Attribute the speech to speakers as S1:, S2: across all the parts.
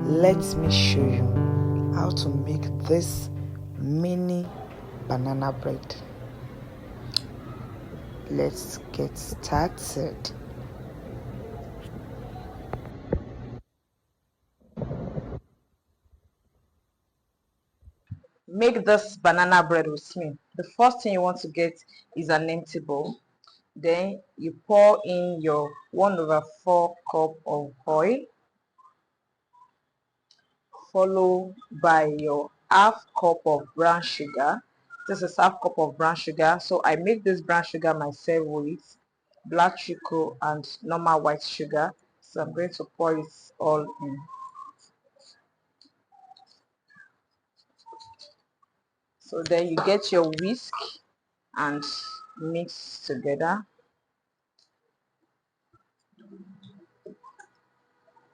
S1: let me show you how to make this mini banana bread. Let's get started. Make this banana bread with me. The first thing you want to get is an empty bowl. Then you pour in your 1/4 cup of oil, followed by your half cup of brown sugar. This is half cup of brown sugar, so I make this brown sugar myself with black chocolate and normal white sugar. So I'm going to pour it all in. So then you get your whisk and mix together.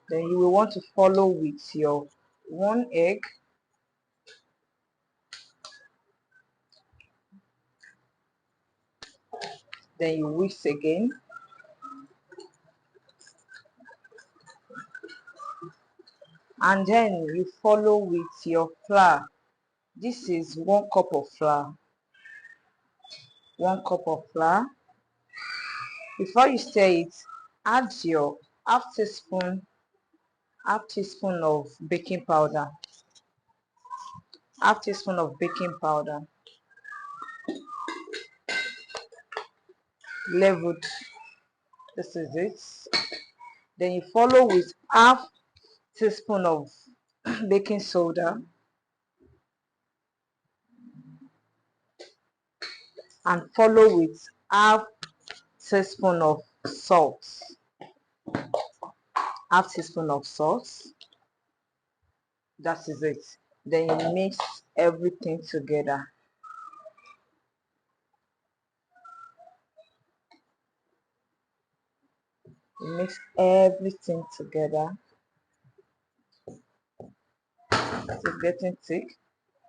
S1: Then you will want to follow with your 1 egg, then you whisk again, and then you follow with your flour. This is 1 cup of flour. 1 cup of flour. Before you stir it, add your half teaspoon of baking powder. Half teaspoon of baking powder. Leveled. This is it. Then you follow with half teaspoon of baking soda and follow with half teaspoon of salt. Half teaspoon of salt. That is it. Then you mix everything together. You mix everything together. It's getting thick.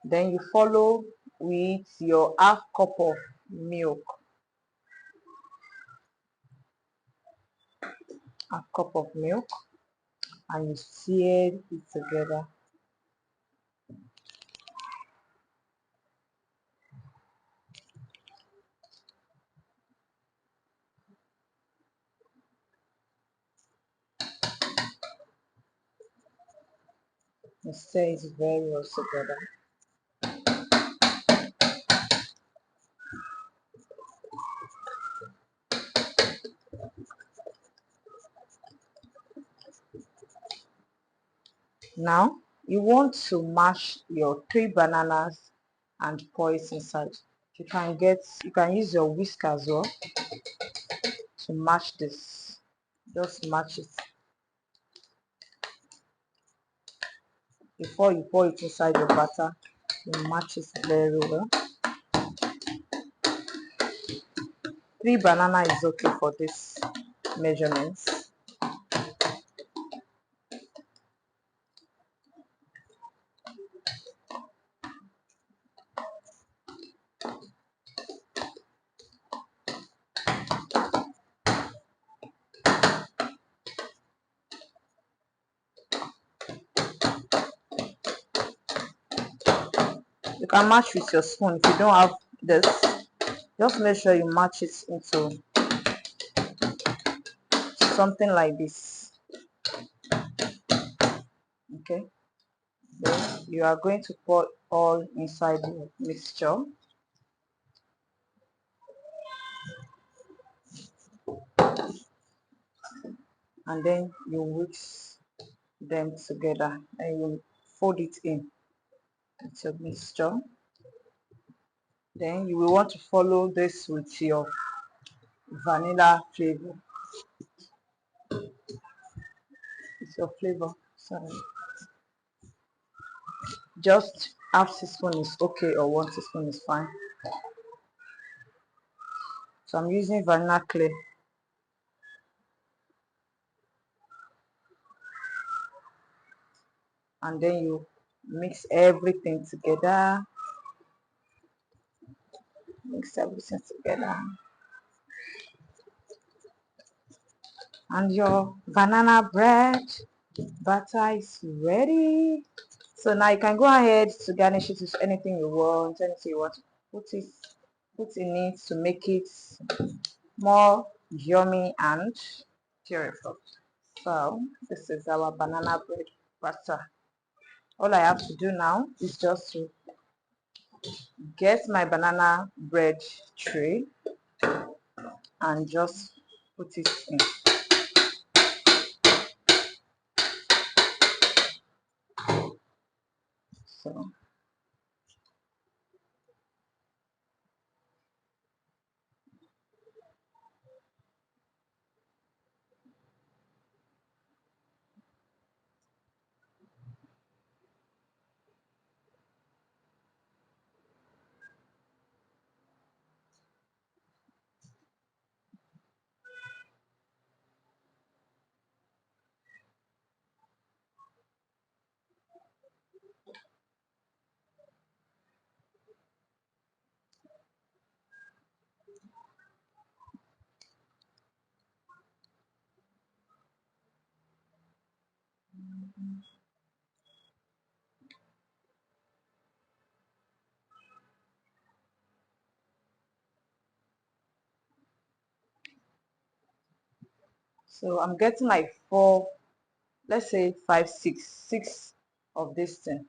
S1: Then you follow with your half cup of milk. Half cup of milk, and you stir it together. You stir it very well together. Now you want to mash your 3 bananas and pour it inside. You can use your whisk as well to mash this. Just mash it. Before you pour it inside your batter, you mash it very well. 3 banana is okay for this measurements. You can match with your spoon. If you don't have this, just make sure you match it into something like this. Okay, then you are going to pour all inside the mixture. And then you mix them together and you fold it in. It's a mixture. Then you will want to follow this with your vanilla flavor. It's your flavor. Sorry. Just half teaspoon is okay, or 1 teaspoon is fine. So I'm using vanilla clear. And then you mix everything together. Mix everything together. And your banana bread Butter is ready. So now you can go ahead to garnish it with anything you want, anything you want to put it put in it to make it more yummy and cheerful. So this is our banana bread butter. All I have to do now is just to get my banana bread tray and just put it in. So I'm getting like four, let's say five, six of this thing.